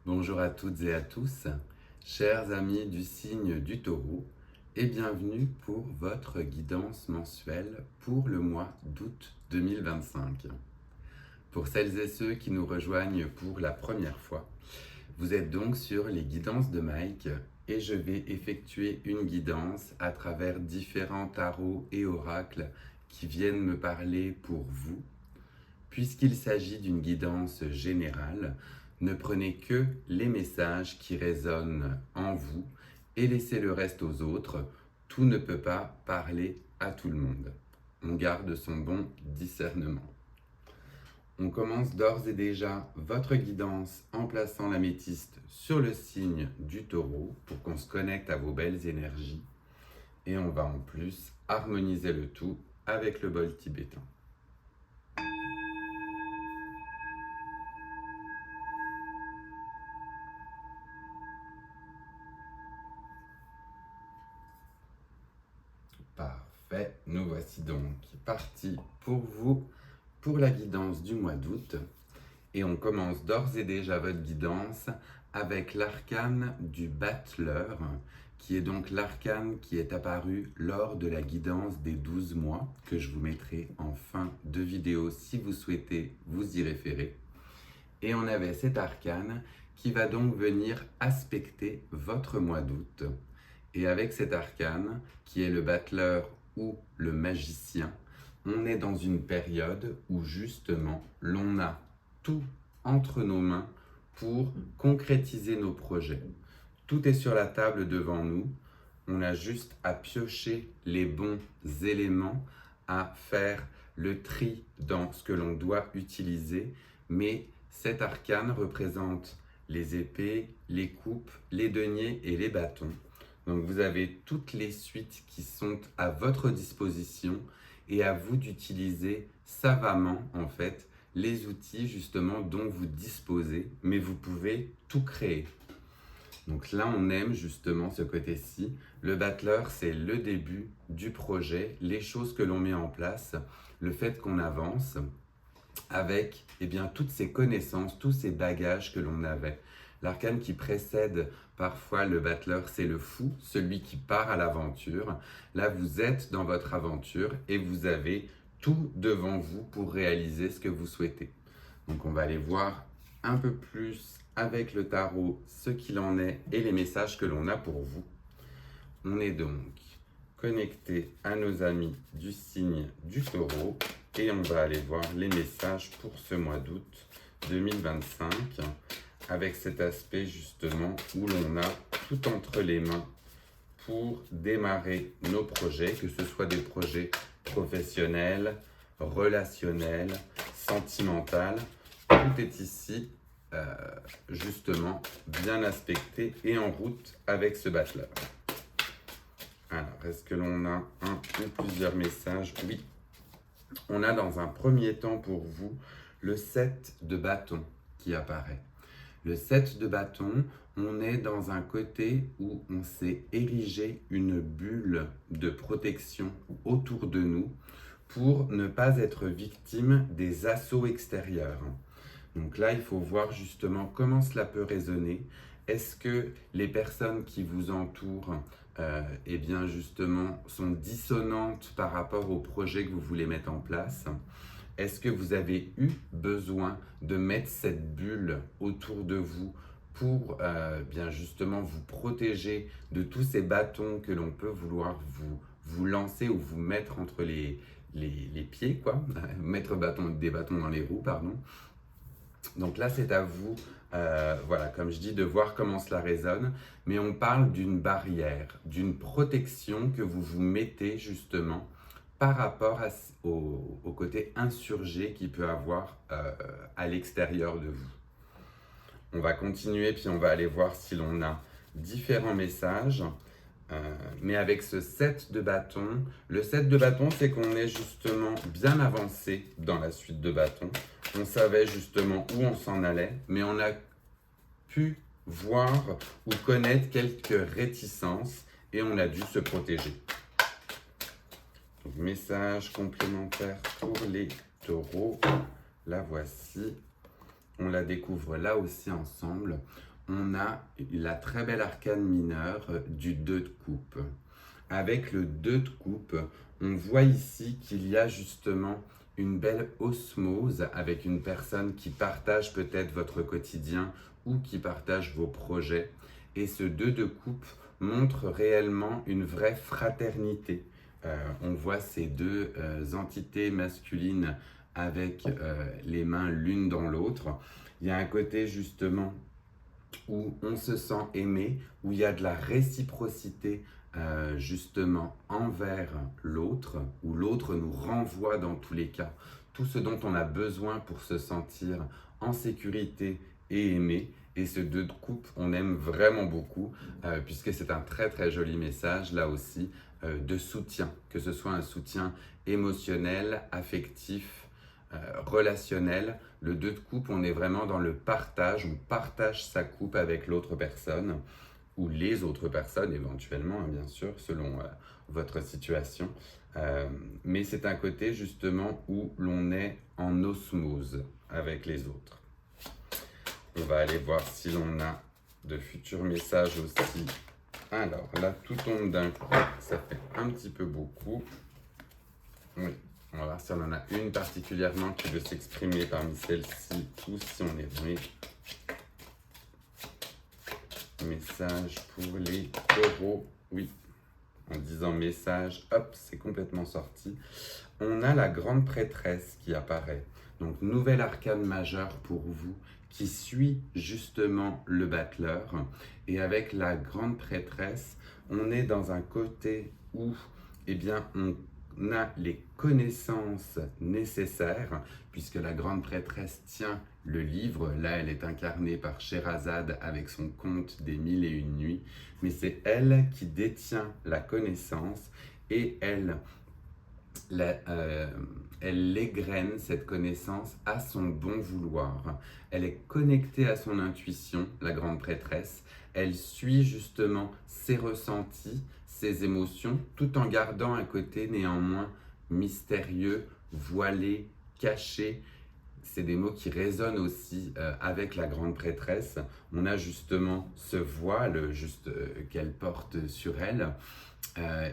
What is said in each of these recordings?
Bonjour à toutes et à tous, chers amis du signe du Taureau, et bienvenue pour votre guidance mensuelle pour le mois d'août 2025. Pour celles et ceux qui nous rejoignent pour la première fois, vous êtes donc sur les guidances de Mike et je vais effectuer une guidance à travers différents tarots et oracles qui viennent me parler pour vous. Puisqu'il s'agit d'une guidance générale, ne prenez que les messages qui résonnent en vous et laissez le reste aux autres. Tout ne peut pas parler à tout le monde. On garde son bon discernement. On commence d'ores et déjà votre guidance en plaçant l'améthyste sur le signe du Taureau pour qu'on se connecte à vos belles énergies. Et on va en plus harmoniser le tout avec le bol tibétain. Parfait, nous voici donc partis pour vous pour la guidance du mois d'août. Et on commence d'ores et déjà votre guidance avec l'arcane du battleur, qui est donc l'arcane qui est apparu lors de la guidance des 12 mois, que je vous mettrai en fin de vidéo si vous souhaitez vous y référer. Et on avait cet arcane qui va donc venir aspecter votre mois d'août. Et avec cet arcane, qui est le battleur ou le magicien, on est dans une période où justement l'on a tout entre nos mains pour concrétiser nos projets. Tout est sur la table devant nous. On a juste à piocher les bons éléments, à faire le tri dans ce que l'on doit utiliser. Mais cet arcane représente les épées, les coupes, les deniers et les bâtons. Donc vous avez toutes les suites qui sont à votre disposition et à vous d'utiliser savamment en fait les outils justement dont vous disposez, mais vous pouvez tout créer. Donc là on aime justement ce côté-ci. Le battleur, c'est le début du projet, les choses que l'on met en place, le fait qu'on avance avec toutes ces connaissances, tous ces bagages que l'on avait. L'arcane qui précède parfois le battleur, c'est le fou, celui qui part à l'aventure. Là, vous êtes dans votre aventure et vous avez tout devant vous pour réaliser ce que vous souhaitez. Donc, on va aller voir un peu plus avec le tarot ce qu'il en est et les messages que l'on a pour vous. On est donc connecté à nos amis du signe du Taureau et on va aller voir les messages pour ce mois d'août 2025 avec cet aspect justement où l'on a tout entre les mains pour démarrer nos projets, que ce soit des projets professionnels, relationnels, sentimentaux. Tout est ici justement bien aspecté et en route avec ce battleur. Alors, est-ce que l'on a un ou plusieurs messages? Oui. On a dans un premier temps pour vous le 7 de bâton qui apparaît. Le 7 de bâton, on est dans un côté où on s'est érigé une bulle de protection autour de nous pour ne pas être victime des assauts extérieurs. Donc là, il faut voir justement comment cela peut résonner. Est-ce que les personnes qui vous entourent justement sont dissonantes par rapport au projet que vous voulez mettre en place? Est-ce que vous avez eu besoin de mettre cette bulle autour de vous pour justement vous protéger de tous ces bâtons que l'on peut vouloir vous lancer ou vous mettre entre les pieds, quoi, mettre des bâtons dans les roues, pardon. Donc là, c'est à vous, comme je dis, de voir comment cela résonne. Mais on parle d'une barrière, d'une protection que vous vous mettez justement par rapport au côté insurgé qu'il peut avoir à l'extérieur de vous. On va continuer, puis on va aller voir si l'on a différents messages. Mais avec ce 7 de bâton, le 7 de bâton, c'est qu'on est justement bien avancé dans la suite de bâton. On savait justement où on s'en allait, mais on a pu voir ou connaître quelques réticences et on a dû se protéger. Donc, message complémentaire pour les taureaux. La voici. On la découvre là aussi ensemble. on a la très belle arcane mineure du 2 de coupe. Avec le 2 de coupe, on voit ici qu'il y a justement une belle osmose avec une personne qui partage peut-être votre quotidien ou qui partage vos projets. Et ce 2 de coupe montre réellement une vraie fraternité. On voit ces deux entités masculines avec les mains l'une dans l'autre. Il y a un côté justement où on se sent aimé, où il y a de la réciprocité justement envers l'autre, où l'autre nous renvoie dans tous les cas tout ce dont on a besoin pour se sentir en sécurité et aimé. Et ce 2 de coupe, on aime vraiment beaucoup, puisque c'est un très très joli message, là aussi, de soutien, que ce soit un soutien émotionnel, affectif, relationnel. Le 2 de coupe, on est vraiment dans le partage, on partage sa coupe avec l'autre personne, ou les autres personnes éventuellement, hein, bien sûr, selon votre situation. Mais c'est un côté justement où l'on est en osmose avec les autres. On va aller voir si l'on a de futurs messages aussi. Alors là, tout tombe d'un coup, ça fait un petit peu beaucoup. Oui, on va voir si on en a une particulièrement qui veut s'exprimer parmi celles-ci, ou si on est vrai. Message pour les taureaux, oui. En disant message, hop, c'est complètement sorti. On a la grande prêtresse qui apparaît. Donc, nouvelle arcane majeure pour vous, qui suit justement le battleur. Et avec la grande prêtresse, on est dans un côté où, eh bien, on a les connaissances nécessaires, puisque la grande prêtresse tient le livre. Là, elle est incarnée par Sherazade avec son conte des 1001 nuits. Mais c'est elle qui détient la connaissance et elle égrène cette connaissance à son bon vouloir. Elle est connectée à son intuition, la grande prêtresse. Elle suit justement ses ressentis, ses émotions, tout en gardant un côté néanmoins mystérieux, voilé, caché. C'est des mots qui résonnent aussi avec la grande prêtresse. On a justement ce voile qu'elle porte sur elle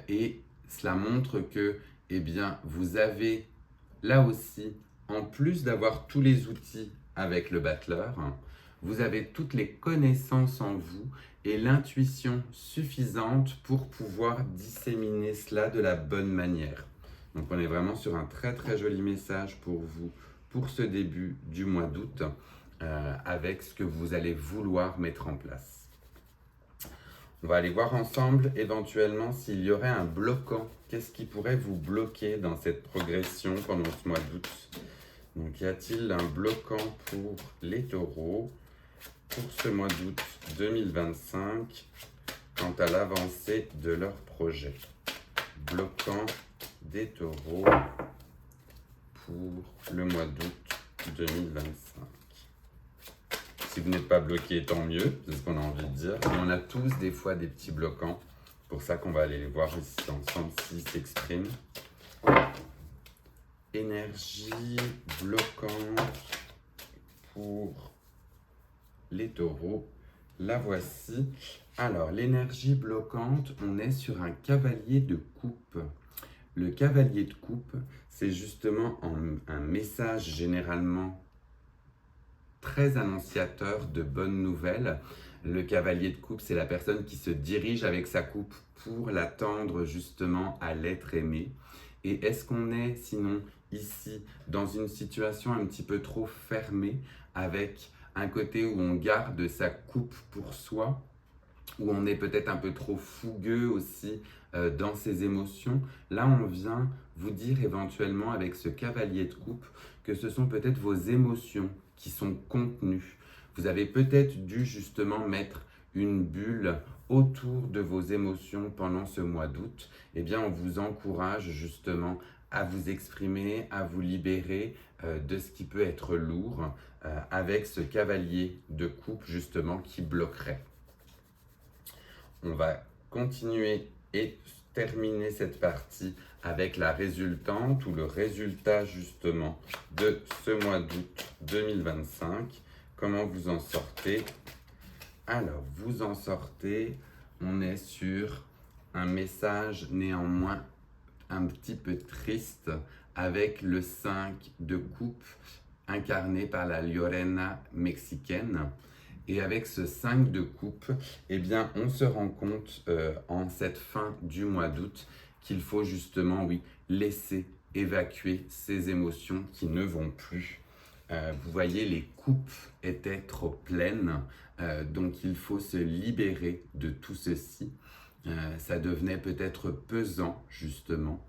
et cela montre que eh bien, vous avez là aussi, en plus d'avoir tous les outils avec le battleur, vous avez toutes les connaissances en vous et l'intuition suffisante pour pouvoir disséminer cela de la bonne manière. Donc on est vraiment sur un très très joli message pour vous, pour ce début du mois d'août, avec ce que vous allez vouloir mettre en place. On va aller voir ensemble éventuellement s'il y aurait un bloquant. Qu'est-ce qui pourrait vous bloquer dans cette progression pendant ce mois d'août? Donc y a-t-il un bloquant pour les taureaux pour ce mois d'août 2025 quant à l'avancée de leur projet? Bloquant des taureaux pour le mois d'août 2025. Si vous n'êtes pas bloqué, tant mieux, c'est ce qu'on a envie de dire. Mais on a tous des fois des petits bloquants. C'est pour ça qu'on va aller les voir ici ensemble s'ils s'expriment. Énergie bloquante pour les taureaux. La voici. Alors, l'énergie bloquante, on est sur un cavalier de coupe. Le cavalier de coupe, c'est justement un message généralement très annonciateur de bonnes nouvelles. Le cavalier de coupe, c'est la personne qui se dirige avec sa coupe pour l'attendre justement à l'être aimé. Et est-ce qu'on est sinon ici dans une situation un petit peu trop fermée avec un côté où on garde sa coupe pour soi, où on est peut-être un peu trop fougueux aussi dans ses émotions? Là, on vient vous dire éventuellement avec ce cavalier de coupe que ce sont peut-être vos émotions qui sont contenues. Vous avez peut-être dû justement mettre une bulle autour de vos émotions pendant ce mois d'août. Eh bien, on vous encourage justement à vous exprimer, à vous libérer de ce qui peut être lourd avec ce cavalier de coupe justement qui bloquerait. On va continuer et terminer cette partie avec la résultante ou le résultat justement de ce mois d'août 2025. Comment vous en sortez? Alors, vous en sortez, on est sur un message néanmoins un petit peu triste avec le 5 de coupe incarné par la Llorona mexicaine. Et avec ce 5 de coupe, eh bien, on se rend compte en cette fin du mois d'août qu'il faut justement, oui, laisser évacuer ces émotions qui ne vont plus. Vous voyez, les coupes étaient trop pleines, donc il faut se libérer de tout ceci. Ça devenait peut-être pesant, justement.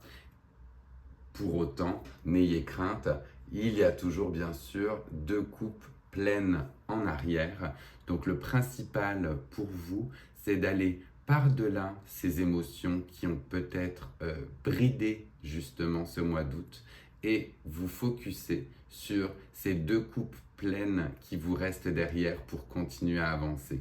Pour autant, n'ayez crainte, il y a toujours bien sûr 2 coupes pleines en arrière. Donc le principal pour vous, c'est d'aller par-delà ces émotions qui ont peut-être bridé justement ce mois d'août et vous focuser sur ces 2 coupes pleines qui vous restent derrière pour continuer à avancer.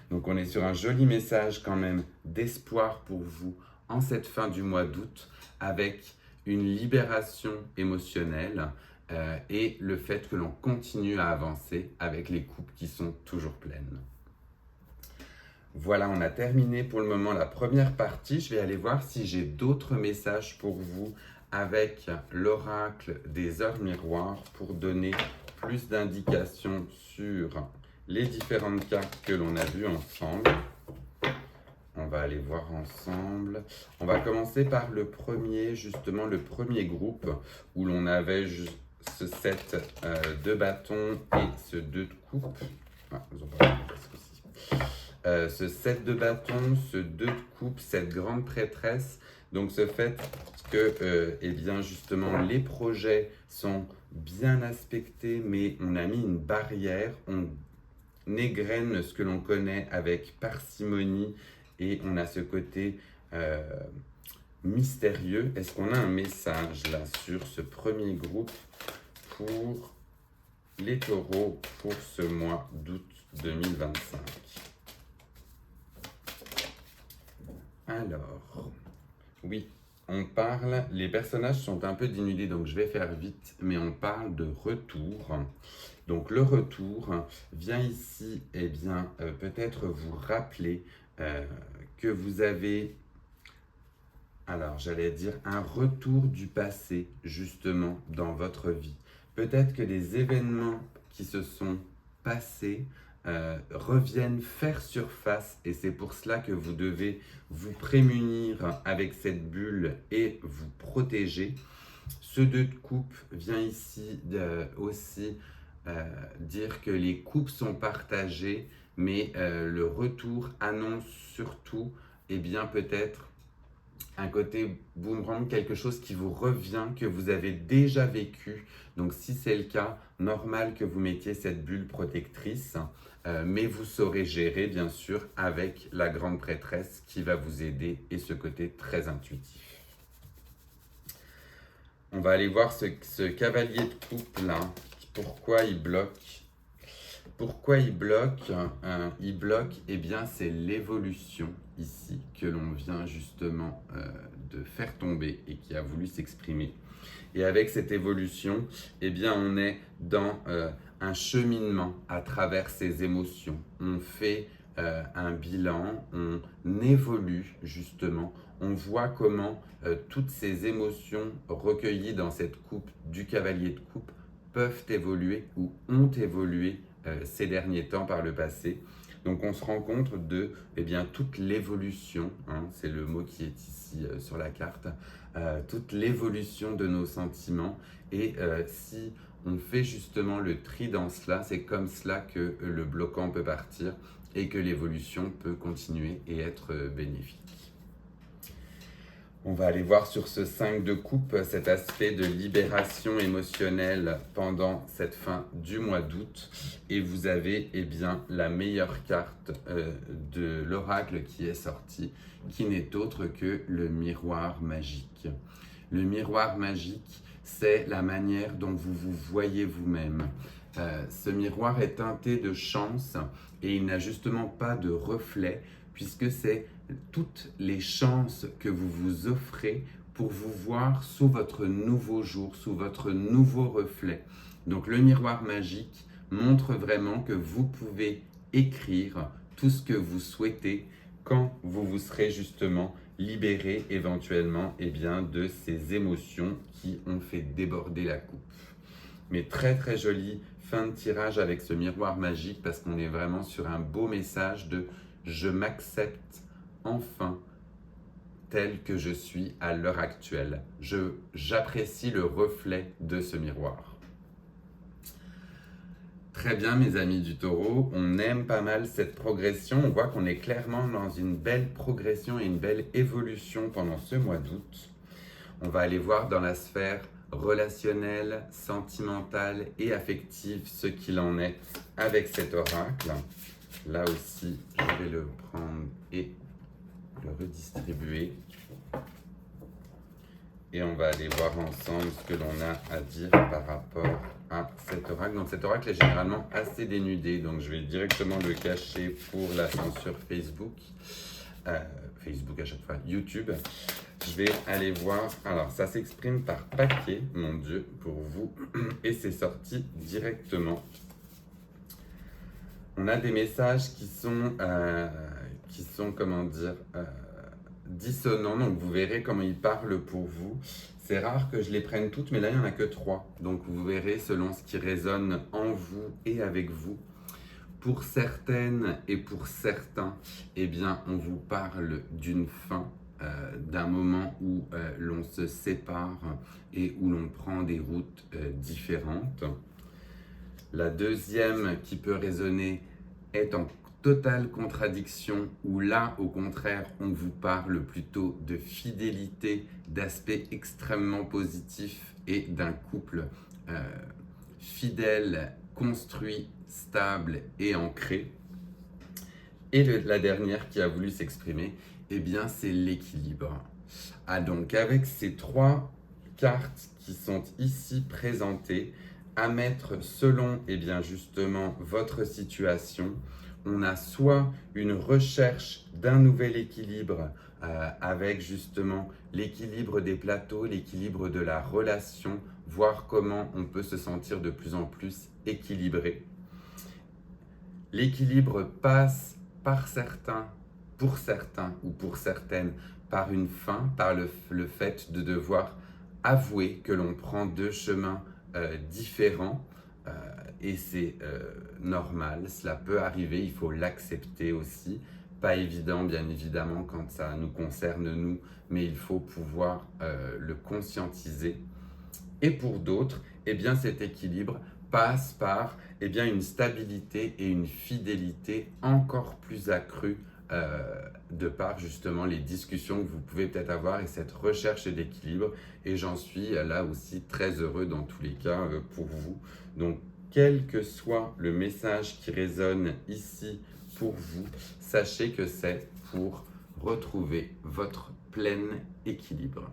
Donc on est sur un joli message quand même d'espoir pour vous en cette fin du mois d'août avec une libération émotionnelle et le fait que l'on continue à avancer avec les coupes qui sont toujours pleines. Voilà, on a terminé pour le moment la première partie. Je vais aller voir si j'ai d'autres messages pour vous avec l'oracle des heures miroirs pour donner plus d'indications sur les différentes cartes que l'on a vues ensemble. On va aller voir ensemble. On va commencer par le premier, justement le premier groupe où l'on avait ce 7 de bâtons et ce 2 de coupe. Ah, nous en parlons aussi. Ce 7 de bâtons, ce 2 de coupe, cette grande prêtresse. Donc ce fait que eh bien justement les projets sont bien aspectés, mais on a mis une barrière, on égrène ce que l'on connaît avec parcimonie et on a ce côté mystérieux. Est-ce qu'on a un message là sur ce premier groupe pour les taureaux pour ce mois d'août 2025? Alors, oui, on parle, les personnages sont un peu dénudés, donc je vais faire vite, mais on parle de retour. Donc le retour vient ici, eh bien, peut-être vous rappeler que vous avez, alors j'allais dire, un retour du passé, justement, dans votre vie. Peut-être que les événements qui se sont passés reviennent faire surface et c'est pour cela que vous devez vous prémunir avec cette bulle et vous protéger. Ce 2 de coupe vient ici aussi dire que les coupes sont partagées, mais le retour annonce surtout, eh bien peut-être un côté boomerang, quelque chose qui vous revient, que vous avez déjà vécu. Donc si c'est le cas, normal que vous mettiez cette bulle protectrice, mais vous saurez gérer bien sûr avec la grande prêtresse qui va vous aider et ce côté très intuitif. On va aller voir ce cavalier de coupe là, pourquoi il bloque. Pourquoi il bloque? Il bloque, eh bien c'est l'évolution ici que l'on vient justement de faire tomber et qui a voulu s'exprimer. Et avec cette évolution, eh bien on est dans un cheminement à travers ces émotions. On fait un bilan, on évolue justement, on voit comment toutes ces émotions recueillies dans cette coupe du cavalier de coupe peuvent évoluer ou ont évolué ces derniers temps par le passé. Donc on se rend compte de eh bien, toute l'évolution, hein, c'est le mot qui est ici sur la carte, toute l'évolution de nos sentiments. Et si on fait justement le tri dans cela, c'est comme cela que le bloquant peut partir et que l'évolution peut continuer et être bénéfique. On va aller voir sur ce 5 de coupe cet aspect de libération émotionnelle pendant cette fin du mois d'août. Et vous avez eh bien, la meilleure carte de l'oracle qui est sortie, qui n'est autre que le miroir magique. Le miroir magique, c'est la manière dont vous vous voyez vous-même. Ce miroir est teinté de chance et il n'a justement pas de reflet puisque c'est toutes les chances que vous vous offrez pour vous voir sous votre nouveau jour, sous votre nouveau reflet. Donc le miroir magique montre vraiment que vous pouvez écrire tout ce que vous souhaitez quand vous vous serez justement libéré éventuellement de ces émotions qui ont fait déborder la coupe. Mais très très joli fin de tirage avec ce miroir magique parce qu'on est vraiment sur un beau message de « je m'accepte enfin tel que je suis à l'heure actuelle. J'apprécie le reflet de ce miroir. » Très bien mes amis du Taureau, on aime pas mal cette progression. On voit qu'on est clairement dans une belle progression et une belle évolution pendant ce mois d'août. On va aller voir dans la sphère relationnelle, sentimentale et affective ce qu'il en est avec cet oracle. Là aussi, je vais le prendre et le redistribuer. Et on va aller voir ensemble ce que l'on a à dire par rapport à cet oracle. Donc cet oracle est généralement assez dénudé, donc je vais directement le cacher pour la censure Facebook. Facebook à chaque fois, YouTube. Je vais aller voir, alors ça s'exprime par paquet, mon Dieu, pour vous, et c'est sorti directement. On a des messages qui sont comment dire, dissonants, donc vous verrez comment ils parlent pour vous. C'est rare que je les prenne toutes, mais là il n'y en a que 3, donc vous verrez selon ce qui résonne en vous et avec vous. Pour certaines et pour certains, eh bien, on vous parle d'une fin, d'un moment où l'on se sépare et où l'on prend des routes différentes. La deuxième qui peut résonner est en totale contradiction, où là, au contraire, on vous parle plutôt de fidélité, d'aspects extrêmement positifs et d'un couple fidèle, construit, stable et ancré. Et la dernière qui a voulu s'exprimer, eh bien, c'est l'équilibre. Ah, donc, avec ces 3 cartes qui sont ici présentées, à mettre selon, eh bien, justement, votre situation, on a soit une recherche d'un nouvel équilibre avec justement l'équilibre des plateaux, l'équilibre de la relation, voir comment on peut se sentir de plus en plus équilibré. L'équilibre passe par certains, pour certains ou pour certaines, par une fin, par le fait de devoir avouer que l'on prend 2 chemins différents. Et c'est normal, cela peut arriver, il faut l'accepter aussi. Pas évident, bien évidemment, quand ça nous concerne nous, mais il faut pouvoir le conscientiser. Et pour d'autres, eh bien, cet équilibre passe par une stabilité et une fidélité encore plus accrue de par justement les discussions que vous pouvez peut-être avoir et cette recherche d'équilibre. Et j'en suis là aussi très heureux dans tous les cas pour vous. Donc, quel que soit le message qui résonne ici pour vous, sachez que c'est pour retrouver votre plein équilibre.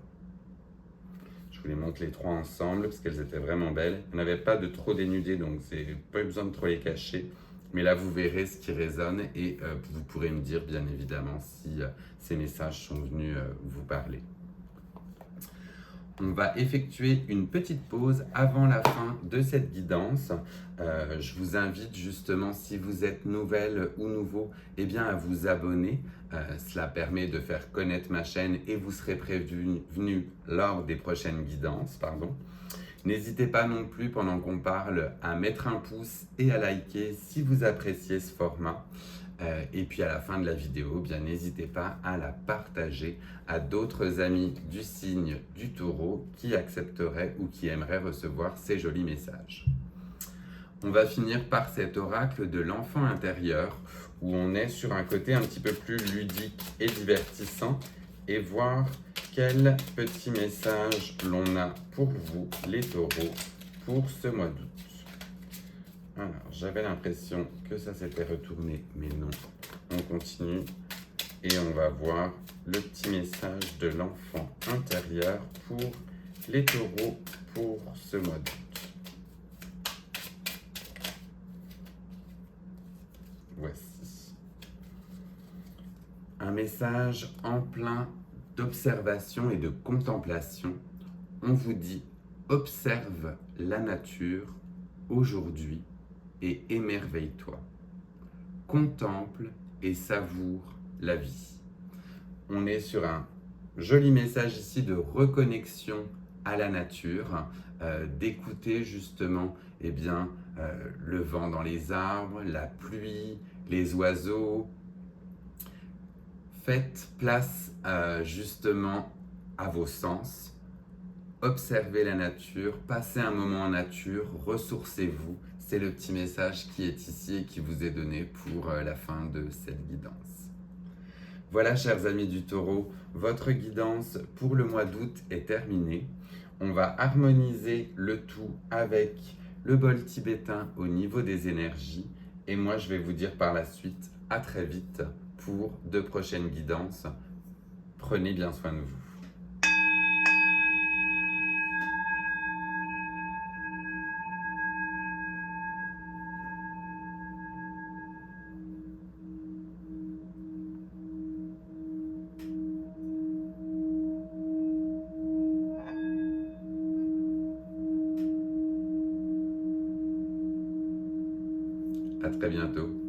Je vous les montre les 3 ensemble parce qu'elles étaient vraiment belles. Il n'y en avait pas de trop dénudées, donc c'est pas eu besoin de trop les cacher. Mais là, vous verrez ce qui résonne et vous pourrez me dire bien évidemment si ces messages sont venus vous parler. On va effectuer une petite pause avant la fin de cette guidance. Je vous invite justement, si vous êtes nouvelle ou nouveau, eh bien à vous abonner. Cela permet de faire connaître ma chaîne et vous serez prévenu lors des prochaines guidances. N'hésitez pas non plus, pendant qu'on parle, à mettre un pouce et à liker si vous appréciez ce format. Et puis à la fin de la vidéo, bien n'hésitez pas à la partager à d'autres amis du signe du Taureau qui accepteraient ou qui aimeraient recevoir ces jolis messages. On va finir par cet oracle de l'enfant intérieur où on est sur un côté un petit peu plus ludique et divertissant et voir quel petit message l'on a pour vous, les taureaux, pour ce mois d'août. Alors, j'avais l'impression que ça s'était retourné, mais non. On continue et on va voir le petit message de l'enfant intérieur pour les taureaux pour ce mois d'août. Voici. Un message en plein d'observation et de contemplation. On vous dit, observe la nature aujourd'hui et émerveille-toi. Contemple et savoure la vie. On est sur un joli message ici de reconnexion à la nature, d'écouter justement le vent dans les arbres, la pluie, les oiseaux. Faites place justement à vos sens, observez la nature, passez un moment en nature, ressourcez-vous. C'est le petit message qui est ici et qui vous est donné pour la fin de cette guidance. Voilà, chers amis du Taureau, votre guidance pour le mois d'août est terminée. On va harmoniser le tout avec le bol tibétain au niveau des énergies. Et moi, je vais vous dire par la suite, à très vite pour de prochaines guidances. Prenez bien soin de vous. À très bientôt.